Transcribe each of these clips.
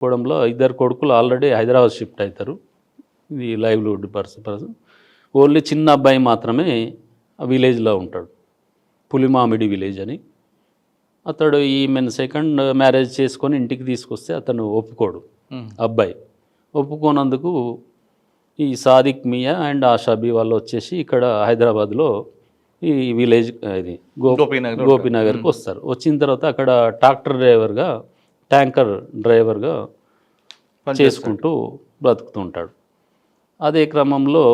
పోవడంలో ఇద్దరు కొడుకులు already Hyderabad shift అవుతారు. ఇది లైవ్లీహుడ్ పర్సన్. ఓన్లీ చిన్న అబ్బాయి మాత్రమే విలేజ్లో ఉంటాడు, పులిమామిడి విలేజ్ అని. అతడు ఈమెను సెకండ్ మ్యారేజ్ చేసుకొని ఇంటికి తీసుకొస్తే అతను ఒప్పుకోడు. అబ్బాయి ఒప్పుకోనందుకు ఈ సాదిక్ మియా అండ్ ఆషాబీ వాళ్ళు వచ్చేసి ఇక్కడ హైదరాబాద్లో ఈ విలేజ్ ఇది గోపీనగర్కి వస్తారు. వచ్చిన తర్వాత అక్కడ ట్యాంకర్ డ్రైవర్గా చేసుకుంటూ బ్రతుకుతుంటాడు. అదే క్రమంలో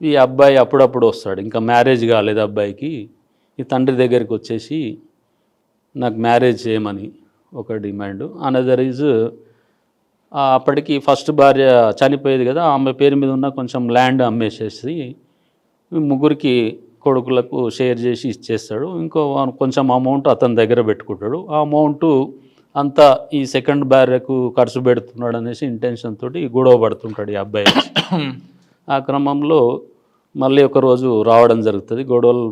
ఈ అబ్బాయి అప్పుడప్పుడు వస్తాడు, ఇంకా మ్యారేజ్ కాలేదు అబ్బాయికి. ఈ తండ్రి దగ్గరికి వచ్చేసి నాకు మ్యారేజ్ చేయమని ఒక డిమాండ్. అనదర్ ఈజ్ అప్పటికి ఫస్ట్ భార్య చనిపోయేది కదా, ఆమె పేరు మీద ఉన్న కొంచెం ల్యాండ్ అమ్మేసేసి ముగ్గురికి కొడుకులకు షేర్ చేసి ఇచ్చేస్తాడు. ఇంకో కొంచెం అమౌంట్ అతని దగ్గర పెట్టుకుంటాడు. ఆ అమౌంట్ అంతా ఈ సెకండ్ భార్యకు ఖర్చు పెడుతున్నాడు అనేసి ఇంటెన్షన్ తోటి గొడవ పడుతుంటాడు ఈ అబ్బాయి. ఆ క్రమంలో మళ్ళీ ఒక రోజు రావడం జరుగుతుంది. గొడవలు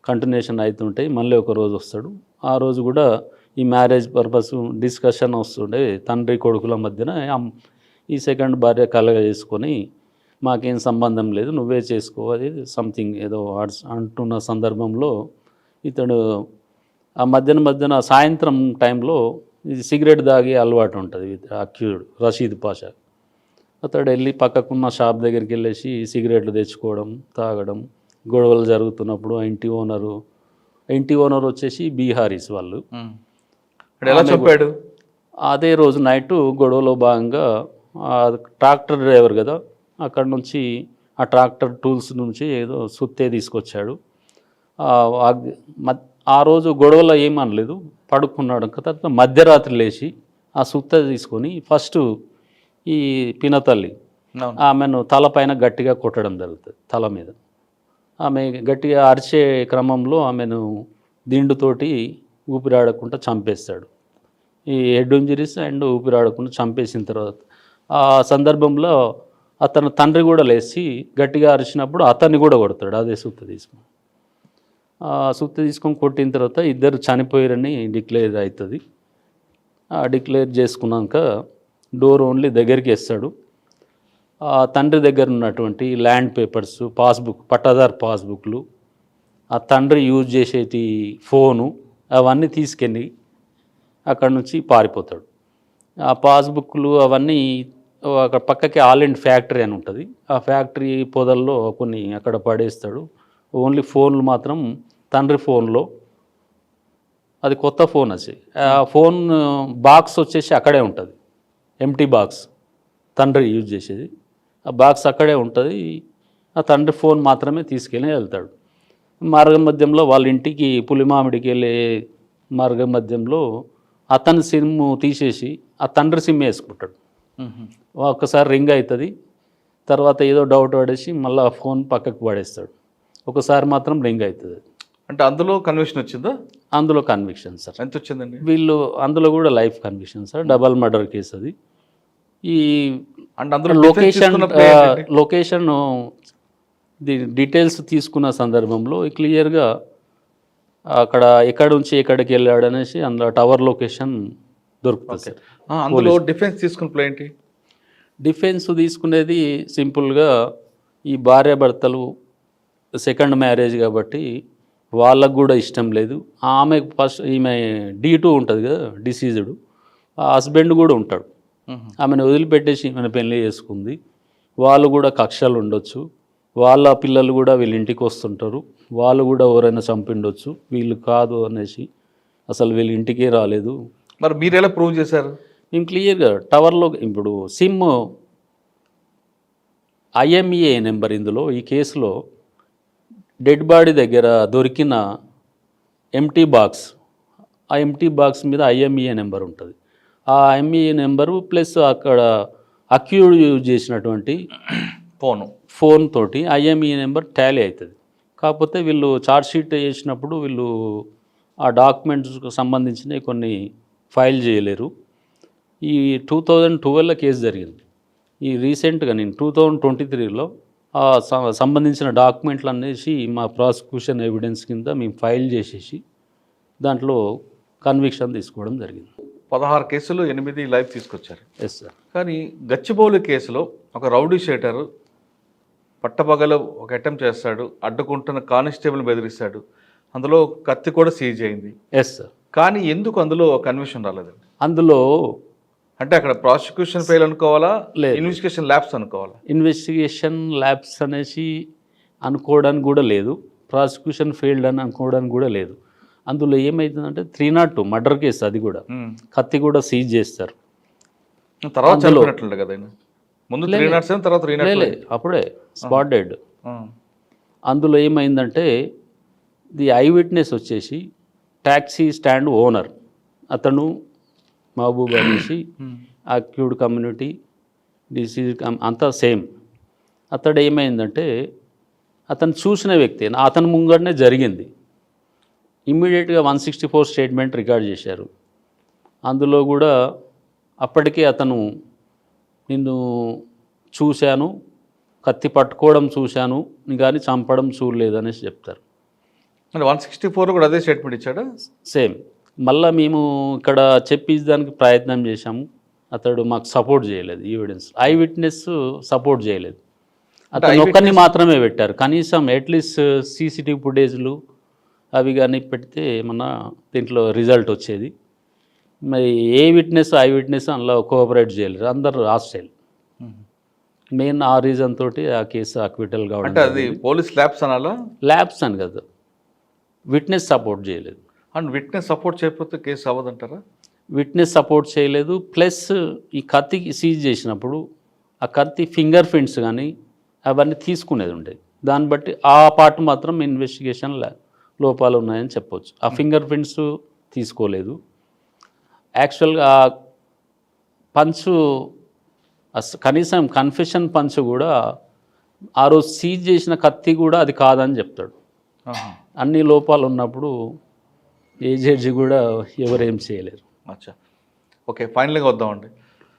కంటిన్యూషన్ అవుతుంటాయి. మళ్ళీ ఒక రోజు వస్తాడు. ఆ రోజు కూడా ఈ మ్యారేజ్ పర్పస్ డిస్కషన్ వస్తుండే తండ్రి కొడుకుల మధ్యన. ఈ సెకండ్ భార్య కలగ చేసుకొని మాకేం సంబంధం లేదు, నువ్వే చేసుకో, అది సంథింగ్ ఏదో అంటున్న సందర్భంలో ఇతడు ఆ మధ్యన సాయంత్రం టైంలో ఇది సిగరెట్ తాగే అలవాటు ఉంటుంది అక్యూడ్ రషీద్ పాషా. అతడు వెళ్ళి పక్కకున్న షాప్ దగ్గరికి వెళ్ళేసి సిగరెట్లు తెచ్చుకోవడం, తాగడం, గొడవలు జరుగుతున్నప్పుడు ఇంటి ఓనర్ వచ్చేసి బీహారీస్ వాళ్ళు. ఎలా చెప్పాడు? అదే రోజు నైట్ గొడవలో భాగంగా ట్రాక్టర్ డ్రైవర్ కదా, అక్కడ నుంచి ఆ ట్రాక్టర్ టూల్స్ నుంచి ఏదో సుత్తే తీసుకొచ్చాడు. ఆ రోజు గొడవలో ఏమనలేదు, పడుకున్నాడు. తర్వాత మధ్యరాత్రి లేచి ఆ సుత్త తీసుకొని ఫస్ట్ ఈ పినతల్లి ఆమెను తలపైన గట్టిగా కొట్టడం జరుగుతుంది, తల మీద. ఆమె గట్టిగా అరిచే క్రమంలో ఆమెను దిండుతోటి ఊపిరాడకుండా చంపేస్తాడు. ఈ హెడ్ ఇంజరీస్ అండ్ ఊపిరాడకుండా చంపేసిన తర్వాత ఆ సందర్భంలో అతను తండ్రి కూడా లేచి గట్టిగా అరిచినప్పుడు అతన్ని కూడా కొడతాడు అదే సుత్త తీసుకొని. ఆ సుత్త తీసుకొని కొట్టిన తర్వాత ఇద్దరు చనిపోయారని డిక్లేర్ అవుతుంది. డిక్లేర్ చేసుకున్నాక డోర్ ఓన్లీ దగ్గరికి వేస్తాడు. ఆ తండ్రి దగ్గర ఉన్నటువంటి ల్యాండ్ పేపర్స్, పట్టాదారు పాస్బుక్లు, ఆ తండ్రి యూజ్ చేసేటి ఫోను అవన్నీ తీసుకెళ్ళి అక్కడ నుంచి పారిపోతాడు. ఆ పాస్బుక్లు అవన్నీ అక్కడ పక్కకి ఆల్-ఇండ్ ఫ్యాక్టరీ అని ఉంటుంది, ఆ ఫ్యాక్టరీ పొదల్లో కొన్ని అక్కడ పడేస్తాడు. ఓన్లీ ఫోన్లు మాత్రం తండ్రి ఫోన్లో, అది కొత్త ఫోన్ వచ్చి ఆ ఫోన్ బాక్స్ వచ్చేసి అక్కడే ఉంటుంది, ఎంటీ బాక్స్ తండ్రి యూజ్ చేసేది. ఆ బాక్స్ అక్కడే ఉంటుంది. ఆ తండ్రి ఫోన్ మాత్రమే తీసుకెళ్ళి వెళ్తాడు. మార్గ మధ్యంలో వాళ్ళ ఇంటికి పులిమామిడికి వెళ్ళే మార్గ మధ్యంలో అతని సిమ్ తీసేసి ఆ తండ్రి సిమ్ వేసుకుంటాడు. ఒక్కసారి రింగ్ అవుతుంది, తర్వాత ఏదో డౌట్ పడేసి మళ్ళీ ఫోన్ పక్కకు పడేస్తాడు. ఒకసారి మాత్రం రింగ్ అవుతుంది. అంటే అందులో కన్విక్షన్ వచ్చిందా? అందులో కన్విక్షన్ సార్. ఎంత వచ్చిందండి? వీళ్ళు అందులో కూడా life conviction sir, double murder case అది. ఈ అంటే అందులో లొకేషన్ డీటెయిల్స్ తీసుకున్న సందర్భంలో క్లియర్గా అక్కడ ఎక్కడి నుంచి ఎక్కడికి వెళ్ళాడు అనేసి అందులో టవర్ లొకేషన్ దొరుకుతుంది సార్. అందులో డిఫెన్స్ తీసుకున్న ఏంటి? డిఫెన్స్ తీసుకునేది సింపుల్గా ఈ భార్యాభర్తలు సెకండ్ మ్యారేజ్ కాబట్టి వాళ్ళకు కూడా ఇష్టం లేదు. ఆమె ఫస్ట్ ఈమె D2 ఉంటుంది కదా, డిసీజ్డ్. ఆ హస్బెండ్ కూడా ఉంటాడు, ఆమెను వదిలిపెట్టేసి ఈమెను పెళ్లి చేసుకుంది. వాళ్ళు కూడా కక్షలు ఉండొచ్చు, వాళ్ళ పిల్లలు కూడా వీళ్ళ ఇంటికి వస్తుంటారు, వాళ్ళు కూడా ఎవరైనా చంపిండొచ్చు, వీళ్ళు కాదు అనేసి అసలు వీళ్ళ ఇంటికే రాలేదు. మరి మీరు ఎలా ప్రూవ్ చేశారు? మేము క్లియర్గా టవర్లో ఇప్పుడు సిమ్ IMEI నెంబర్, ఇందులో ఈ కేసులో డెడ్ బాడీ దగ్గర దొరికిన ఎంటీ బాక్స్, ఆ ఎంటీ బాక్స్ మీద IMEI నెంబర్ ఉంటుంది. ఆ IMEI నెంబరు ప్లస్ అక్కడ అక్యూడ్ యూజ్ చేసినటువంటి ఫోన్ తోటి IMEI నెంబర్ టాలీ అవుతుంది. కాకపోతే వీళ్ళు ఛార్జ్షీట్ చేసినప్పుడు వీళ్ళు ఆ డాక్యుమెంట్స్కి సంబంధించిన కొన్ని ఫైల్ చేయలేరు. ఈ 2012లో కేసు జరిగింది. ఈ రీసెంట్గా నేను 2023లో సంబంధించిన డాక్యుమెంట్లు అనేసి మా ప్రాసిక్యూషన్ ఎవిడెన్స్ కింద మేము ఫైల్ చేసేసి దాంట్లో కన్విక్షన్ తీసుకోవడం జరిగింది. 16 కేసులు 8 లైఫ్ తీసుకొచ్చారు. Yes sir. కానీ గచ్చిబౌలి కేసులో ఒక రౌడీ షీటర్ పట్టపగలు ఒక అటెంప్ట్ చేస్తాడు, అడ్డుకుంటున్న కానిస్టేబుల్ బెదిరిస్తాడు, అందులో కత్తి కూడా సీజ్ అయింది. Yes sir. కానీ ఎందుకు అందులో కన్విక్షన్ రాలేదండి? అందులో అంటే అక్కడ ప్రాసిక్యూషన్ ఫెయిల్ అనుకోవాలా, లేదు, ఇన్వెస్టిగేషన్ ల్యాబ్స్ అనుకోవాలా? ఇన్వెస్టిగేషన్ ల్యాబ్స్ అనేసి అనుకోవడానికి కూడా లేదు, ప్రాసిక్యూషన్ ఫెయిల్డ్ అని అనుకోవడానికి కూడా లేదు. అందులో ఏమవుతుందంటే 302 మర్డర్ కేసు, అది కూడా కత్తి కూడా సీజ్ చేస్తారు. తర్వాత చనిపోయినట్లుండే కదా ఆయన. ముందు 307, తర్వాత 302. అప్పుడే స్పాట్ డెడ్. అందులో ఏమైందంటే ది ఐ విట్నెస్ వచ్చేసి ట్యాక్సీ స్టాండ్ ఓనర్, అతను మహబూబ్ అనేసి అక్యూడ్ కమ్యూనిటీ డిసీజ్ అంతా సేమ్. అతడు ఏమైందంటే అతను చూసిన వ్యక్తి, అతని ముంగడనే జరిగింది. ఇమ్మీడియట్గా 164 స్టేట్మెంట్ రికార్డ్ చేశారు. అందులో కూడా అప్పటికే అతను నిన్ను చూశాను, కత్తి పట్టుకోవడం చూశాను కానీ చంపడం చూడలేదు అనేసి చెప్తారు. అంటే 164 కూడా అదే స్టేట్మెంట్ ఇచ్చాడా? సేమ్. మళ్ళీ మేము ఇక్కడ చెప్పిదానికి ప్రయత్నం చేశాము, అతడు మాకు సపోర్ట్ చేయలేదు. ఎవిడెన్స్ ఐ విట్నెస్ సపోర్ట్ చేయలేదు, అతను ఒక్కరిని మాత్రమే పెట్టారు. కనీసం అట్లీస్ట్ సీసీటీవీ ఫుటేజ్లు అవి కానీ పెడితే ఏమన్నా దీంట్లో రిజల్ట్ వచ్చేది. మరి ఏ విట్నెస్ ఐ విట్నెస్ అందులో కోఆపరేట్ చేయలేరు, అందరు హాస్టైల్. మెయిన్ ఆ రీజన్ తోటి ఆ కేసు అక్విటల్ కావడం. అంటే అది పోలీస్ ల్యాబ్స్ అనాలా? ల్యాబ్స్ అని కదా, విట్నెస్ సపోర్ట్ చేయలేదు. అండ్ విట్నెస్ సపోర్ట్ చేయకపోతే కేసు అవ్వదంటారా? విట్నెస్ సపోర్ట్ చేయలేదు, ప్లస్ ఈ కత్తి సీజ్ చేసినప్పుడు ఆ కత్తి ఫింగర్ ప్రింట్స్ కానీ అవన్నీ తీసుకునేది ఉండేది. దాన్ని బట్టి ఆ పార్ట్ మాత్రం ఇన్వెస్టిగేషన్ లోపాలు ఉన్నాయని చెప్పొచ్చు. ఆ ఫింగర్ ప్రింట్స్ తీసుకోలేదు. యాక్చువల్గా పంచు కనీసం కన్ఫెషన్ పంచ్ కూడా ఆ రోజు సీజ్ చేసిన కత్తి కూడా అది కాదని చెప్తాడు. అన్ని లోపాలు ఉన్నప్పుడు ఏ జడ్జి కూడా ఎవరేం చేయలేరు. అచ్చా, ఓకే, ఫైనల్గా వద్దామండి.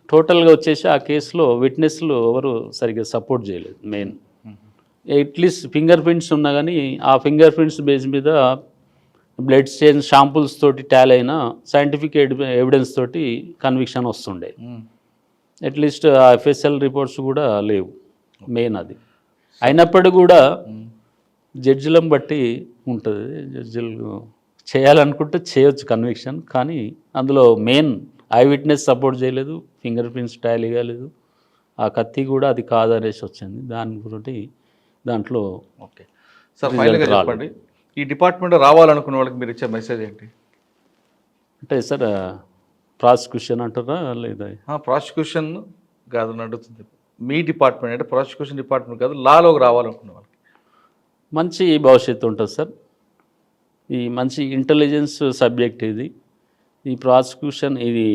టోటల్గా వచ్చేసి ఆ కేసులో విట్నెస్లు ఎవరు సరిగ్గా సపోర్ట్ చేయలేదు. మెయిన్ అట్లీస్ట్ ఫింగర్ ప్రింట్స్ ఉన్నా కానీ ఆ ఫింగర్ ప్రింట్స్ బేస్ మీద బ్లడ్ స్టెయిన్ షాంపుల్స్ తోటి టాల్ అయిన సైంటిఫిక్ ఎవిడెన్స్ తోటి కన్విక్షన్ వస్తుండే. అట్లీస్ట్ ఆ ఎఫ్ఎస్ఎల్ రిపోర్ట్స్ కూడా లేవు. మెయిన్ అది అయినప్పటికీ కూడా జడ్జిలను బట్టి ఉంటుంది. జడ్జిలు చేయాలనుకుంటే చేయొచ్చు కన్విక్షన్, కానీ అందులో మెయిన్ ఐ విట్నెస్ సపోర్ట్ చేయలేదు, ఫింగర్ ప్రింట్స్ టాలీ కాలేదు, ఆ కత్తి కూడా అది కాదనేసి వచ్చింది. దాని గురించి దాంట్లో ఓకే సార్, ఫైనల్గా చెప్పండి, ఈ డిపార్ట్మెంట్ రావాలనుకున్న వాళ్ళకి మీరు ఇచ్చే మెసేజ్ ఏంటి? అంటే సార్ ప్రాసిక్యూషన్ అంటారా లేదా? ప్రాసిక్యూషన్ కాదని అడుగుతుంది. మీ డిపార్ట్మెంట్ అంటే ప్రాసిక్యూషన్ డిపార్ట్మెంట్ కాదు, లాలోకి రావాలనుకున్న వాళ్ళకి మంచి భవిష్యత్తు ఉంటుంది సార్. ఈ మంచి ఇంటెలిజెన్స్ సబ్జెక్ట్ ఇది. ఈ ప్రాసిక్యూషన్ ఇది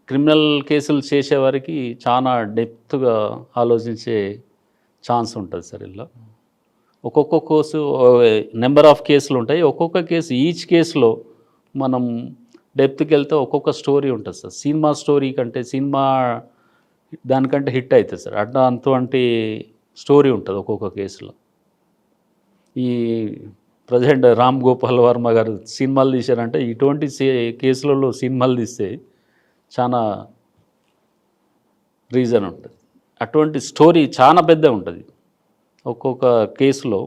క్రిమినల్ కేసులు చేసేవారికి చాలా డెప్త్గా ఆలోచించే ఛాన్స్ ఉంటుంది సార్. ఇలా ఒక్కొక్క కేసు నెంబర్ ఆఫ్ కేసులు ఉంటాయి. ఒక్కొక్క కేసు ఈచ్ కేసులో మనం డెప్త్కి వెళ్తే ఒక్కొక్క స్టోరీ ఉంటుంది సార్. సినిమా స్టోరీ కంటే సినిమా దానికంటే హిట్ అవుతుంది సార్. అటువంటి స్టోరీ ఉంటుంది ఒక్కొక్క కేసులో. ఈ ప్రజెంట్ రామ్ గోపాల్ వర్మ గారు సినిమాలు తీశారంటే ఇటువంటి కేసులలో సినిమాలు తీస్తే చాలా రీజన్ ఉంటుంది. అటువంటి స్టోరీ చాలా పెద్ద ఉంటుంది. ఒక్కొక్క కేసులో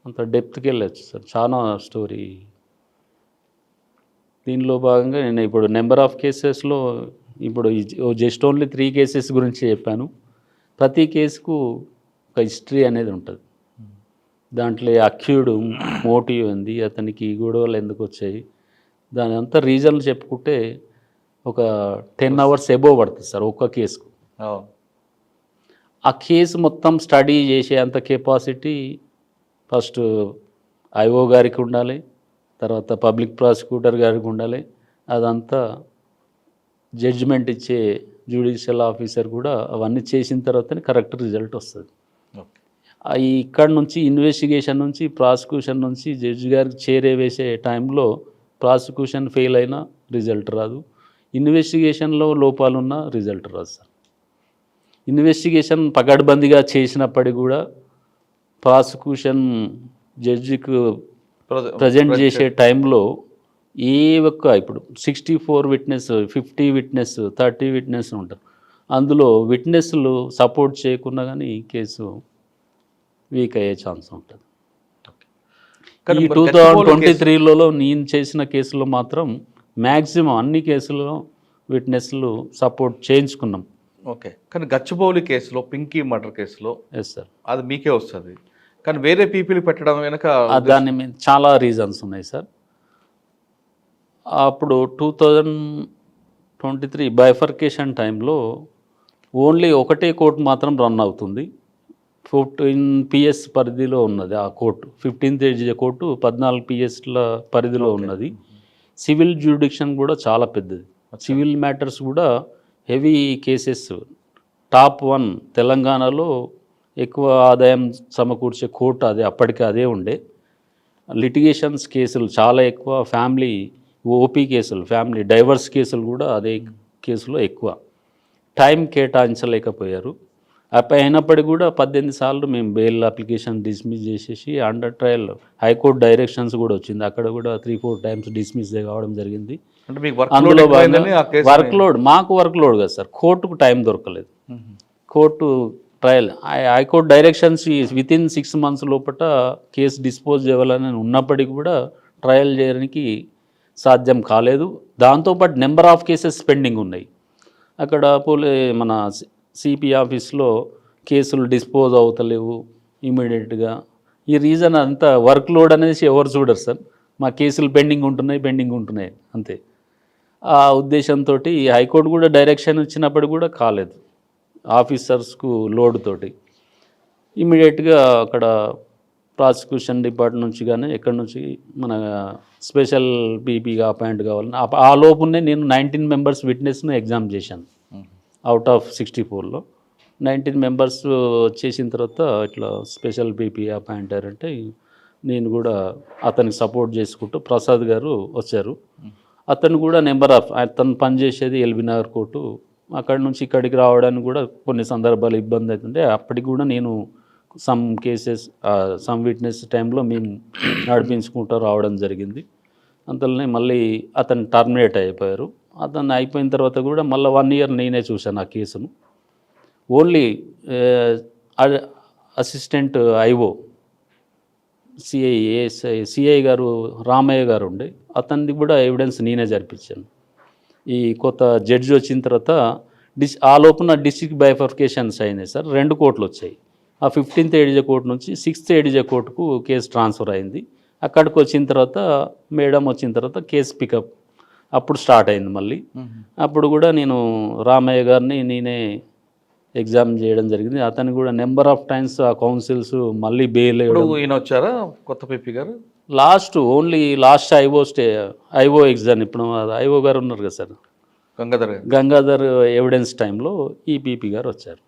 అంత డెప్త్కి వెళ్ళచ్చు సార్, చాలా స్టోరీ. దీనిలో భాగంగా నేను ఇప్పుడు నెంబర్ ఆఫ్ కేసెస్లో ఇప్పుడు జస్ట్ ఓన్లీ 3 కేసెస్ గురించి చెప్పాను. ప్రతి కేసుకు ఒక హిస్టరీ అనేది ఉంటుంది. దాంట్లో అక్యూడ్ మోటివ్ ఉంది, అతనికి గొడవలు ఎందుకు వచ్చాయి, దాని అంతా రీజన్లు చెప్పుకుంటే ఒక 10 అవర్స్ ఎబోవ్ పడుతుంది సార్ ఒక్క కేసుకు. ఆ కేసు మొత్తం స్టడీ చేసే అంత కెపాసిటీ ఫస్ట్ ఐఓ గారికి ఉండాలి, తర్వాత పబ్లిక్ ప్రాసిక్యూటర్ గారికి ఉండాలి. అదంతా జడ్జిమెంట్ ఇచ్చే జ్యుడిషియల్ ఆఫీసర్ కూడా అవన్నీ చేసిన తర్వాతనే కరెక్ట్ రిజల్ట్ వస్తుంది. ఇక్కడ నుంచి ఇన్వెస్టిగేషన్ నుంచి ప్రాసిక్యూషన్ నుంచి జడ్జి గారికి చేరేవేసే టైంలో ప్రాసిక్యూషన్ ఫెయిల్ అయినా రిజల్ట్ రాదు, ఇన్వెస్టిగేషన్లో లోపాలున్నా రిజల్ట్ రాదు సార్. ఇన్వెస్టిగేషన్ పకడ్బందీగా చేసినప్పటికీ కూడా ప్రాసిక్యూషన్ జడ్జికి ప్రజెంట్ చేసే టైంలో ఏ ఒక్క ఇప్పుడు 64 విట్నెస్, 50 విట్నెస్, 30 విట్నెస్ ఉంటారు. అందులో విట్నెస్లు సపోర్ట్ చేయకున్నా కానీ కేసు వీక్ అయ్యే ఛాన్స్ ఉంటుంది. కానీ ఈ మరి గచ్చిబౌలి 2023లో నేను చేసిన కేసులో మాత్రం మ్యాక్సిమం అన్ని కేసుల్లో విట్నెస్లు సపోర్ట్ చేయించుకున్నాం. ఓకే, కానీ గచ్చిబౌలి కేసులో, పింకీ మర్డర్ కేసులో ఎస్ సార్. అది మీకే వస్తుంది, కానీ వేరే పీపుల్ పెట్టడం వెనక దాని మీద చాలా రీజన్స్ ఉన్నాయి సార్. అప్పుడు 2023 బైఫర్కేషన్ టైంలో ఓన్లీ ఒకటే కోర్టు మాత్రం రన్ అవుతుంది. 14 PS పరిధిలో ఉన్నది ఆ కోర్టు. 15th ఏజ్ కోర్టు 14 PSల పరిధిలో ఉన్నది. సివిల్ జ్యూడిక్షన్ కూడా చాలా పెద్దది. సివిల్ మ్యాటర్స్ కూడా హెవీ కేసెస్. టాప్ 1 తెలంగాణలో ఎక్కువ ఆదాయం సమకూర్చే కోర్టు అదే, అప్పటికే అదే ఉండే. లిటిగేషన్స్ కేసులు చాలా ఎక్కువ. ఫ్యామిలీ ఓపీ కేసులు, ఫ్యామిలీ డైవర్స్ కేసులు కూడా అదే కేసులో ఎక్కువ. టైం కేటాయించలేకపోయారు. అయినప్పటికీ కూడా 18 సార్లు మేము బెయిల్ అప్లికేషన్ డిస్మిస్ చేసేసి అండర్ ట్రయల్ హైకోర్టు డైరెక్షన్స్ కూడా వచ్చింది. అక్కడ కూడా 3-4 టైమ్స్ డిస్మిస్ కావడం జరిగింది. అంటే మీకు అందులో వర్క్ లోడ్, మాకు వర్క్ లోడ్ కదా సార్, కోర్టుకు టైం దొరకలేదు. Court trial high court directions within 6 months లోపల కేసు డిస్పోజ్ చేయాలని ఉన్నప్పటికీ కూడా ట్రయల్ చేయడానికి సాధ్యం కాలేదు. దాంతోపాటు నెంబర్ ఆఫ్ కేసెస్ పెండింగ్ ఉన్నాయి. అక్కడ మన సిపి ఆఫీస్లో కేసులు డిస్పోజ్ అవుతలేవు ఇమీడియట్గా. ఈ రీజన్ అంతా వర్క్ లోడ్ అనేసి ఎవరు చూడరు సార్. మా కేసులు పెండింగ్ ఉంటున్నాయి అంతే. ఆ ఉద్దేశంతో హైకోర్టు కూడా డైరెక్షన్ ఇచ్చినప్పుడు కూడా కాలేదు. ఆఫీసర్స్కు లోడ్ తోటి ఇమీడియట్గా అక్కడ ప్రాసిక్యూషన్ డిపార్ట్మెంట్ నుంచి కానీ ఎక్కడి నుంచి మన స్పెషల్ పీపీగా అపాయింట్ కావాలని ఆ లోపునే నేను 19 members విట్నెస్ను ఎగ్జామ్ చేశాను. అవుట్ ఆఫ్ 64లో 19 members చేసిన తర్వాత ఇట్లా స్పెషల్ పీపీ అపాయింట్ అయ్యారంటే నేను కూడా అతనికి సపోర్ట్ చేసుకుంటూ ప్రసాద్ గారు వచ్చారు. అతను కూడా అతను పనిచేసేది ఎల్బీ నగర్ కోర్టు. అక్కడి నుంచి ఇక్కడికి రావడానికి కూడా కొన్ని సందర్భాలు ఇబ్బంది అవుతుంటే అప్పటికి కూడా నేను సమ్ విట్నెస్ టైంలో మేము నడిపించుకుంటూ రావడం జరిగింది. అంతలోనే మళ్ళీ అతను టర్మినేట్ అయిపోయారు. అతను అయిపోయిన తర్వాత కూడా మళ్ళీ 1 year నేనే చూశాను ఆ కేసును. ఓన్లీ అసిస్టెంట్ ఐఓ సిఐ గారు రామయ్య గారు ఉండే, అతన్ని కూడా ఎవిడెన్స్ నేనే జరిపించాను. ఈ కొత్త జడ్జి వచ్చిన తర్వాత ఆ లోపున డిస్ట్రిక్ట్ బైఫర్కేషన్స్ అయినాయి సార్. 2 కోర్టులు వచ్చాయి. ఆ 15th ADJ కోర్టు నుంచి 6th ADJ కోర్టుకు కేసు ట్రాన్స్ఫర్ అయింది. అక్కడికి వచ్చిన తర్వాత మేడం వచ్చిన తర్వాత కేసు పికప్ అప్పుడు స్టార్ట్ అయింది మళ్ళీ. అప్పుడు కూడా నేను రామయ్య గారిని నేనే ఎగ్జామ్ చేయడం జరిగింది. అతను కూడా నెంబర్ ఆఫ్ టైమ్స్ ఆ కౌన్సిల్స్ మళ్ళీ బెయిల్ ఈయన వచ్చారా కొత్త పీపీ గారు? Only last IO exam. ఇప్పుడు ఐఓ గారు ఉన్నారు కదా సార్, గంగాధర్ ఎవిడెన్స్ టైంలో ఈ పీపీ గారు వచ్చారు.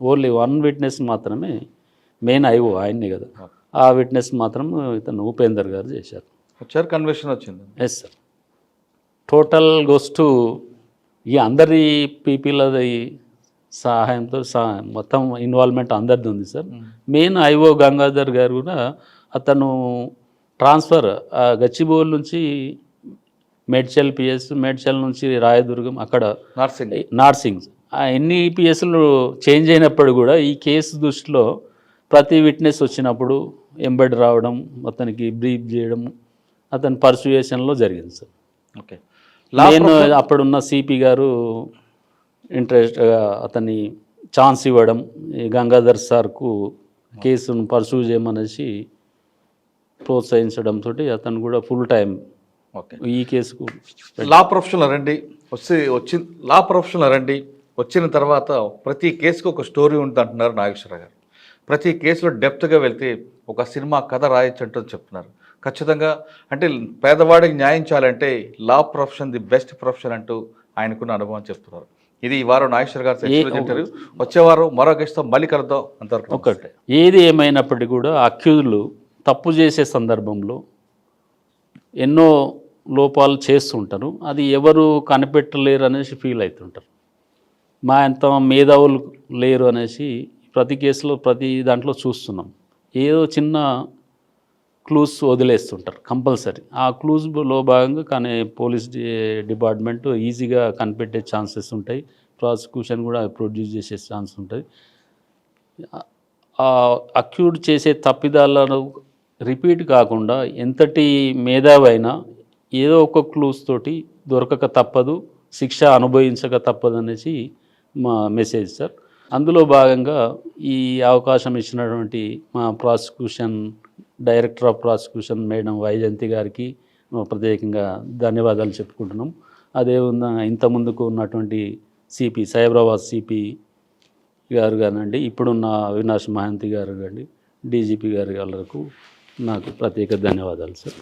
ఓన్లీ 1 witness మాత్రమే, మెయిన్ ఐఓ ఆయన్ని కదా, ఆ విట్నెస్ మాత్రం ఇతను ఉపేందర్ గారు చేశారు. వచ్చారు, కన్వర్షన్ వచ్చింది. Yes sir. Total goes to ఈ అందరి పీపీలది సహాయంతో మొత్తం ఇన్వాల్వ్మెంట్ అందరిది ఉంది సార్. మెయిన్ ఐఓ గంగాధర్ గారు కూడా అతను ట్రాన్స్ఫర్ గచ్చిబౌలి నుంచి మేడ్చల్ పిఎస్, మేడ్చల్ నుంచి రాయదుర్గం, అక్కడ నార్సింగ్ ఎన్ని పిఎస్లు చేంజ్ అయినప్పుడు కూడా ఈ కేసు దృష్టిలో ప్రతి విట్నెస్ వచ్చినప్పుడు ఎంబెడ్ రావడం, అతనికి బ్రీఫ్ చేయడం, అతని పర్సుయేషన్లో జరిగింది సార్. ఓకే, నేను అప్పుడున్న సిపి గారు ఇంట్రెస్ట్గా అతన్ని ఛాన్స్ ఇవ్వడం, ఈ గంగాధర్ సార్కు కేసును పర్సూ చేయమనేసి ప్రోత్సహించడంతో అతను కూడా ఫుల్ టైం ఈ కేసుకు లా ప్రొఫెషనల్ రండి. వచ్చిన తర్వాత ప్రతి కేసుకు ఒక స్టోరీ ఉంటుంది అంటున్నారు నాగేశ్వర గారు. ప్రతి కేసులో డెప్త్గా వెళ్తే ఒక సినిమా కథ రాయొచ్చు అంటూ చెప్తున్నారు. ఖచ్చితంగా అంటే పేదవాడికి న్యాయం చేయాలంటే లా ప్రొఫెషన్ ది బెస్ట్ ప్రొఫెషన్ అంటూ ఆయనకున్న అనుభవం చెప్తున్నారు. ఇది ఈ వారం నాగేశ్వర గారు ఇంటర్వ్యూ. వచ్చేవారం మరో గెస్ట్తో మళ్ళీ కలుద్దాం. అంతవరకు ఒకటే, ఏది ఏమైనప్పటికీ కూడా అక్యూజులు తప్పు చేసే సందర్భంలో ఎన్నో లోపాలు చేస్తుంటారు. అది ఎవరు కనిపెట్టలేరు అనేసి ఫీల్ అవుతుంటారు. మా ఎంత మేధావులు లేరు అనేసి ప్రతి కేసులో ప్రతి దాంట్లో చూస్తున్నాం. ఏదో చిన్న క్లూస్ వదిలేస్తుంటారు కంపల్సరీ. ఆ క్లూస్లో భాగంగా కానీ పోలీస్ డిపార్ట్మెంట్ ఈజీగా కనిపెట్టే ఛాన్సెస్ ఉంటాయి. ప్రాసిక్యూషన్ కూడా ప్రొడ్యూస్ చేసే ఛాన్స్ ఉంటుంది. అక్యూడ్ చేసే తప్పిదాలను రిపీట్ కాకుండా ఎంతటి మేధావైనా ఏదో ఒక క్లూస్ తోటి దొరకక తప్పదు, శిక్ష అనుభవించక తప్పదు అనేసి మా మెసేజ్ సార్. అందులో భాగంగా ఈ అవకాశం ఇచ్చినటువంటి మా prosecution director of prosecution madam Vyjayanthi గారికి ప్రత్యేకంగా ధన్యవాదాలు చెప్పుకుంటున్నాం. అదే ఇంత ముందుకు ఉన్నటువంటి సిపి సైబరాబాద్ సిపి గారు కానండి, ఇప్పుడున్న అవినాష్ మహంతి గారు కానీ, డీజీపీ గారి వాళ్ళకు నాకు ప్రత్యేక ధన్యవాదాలు సార్.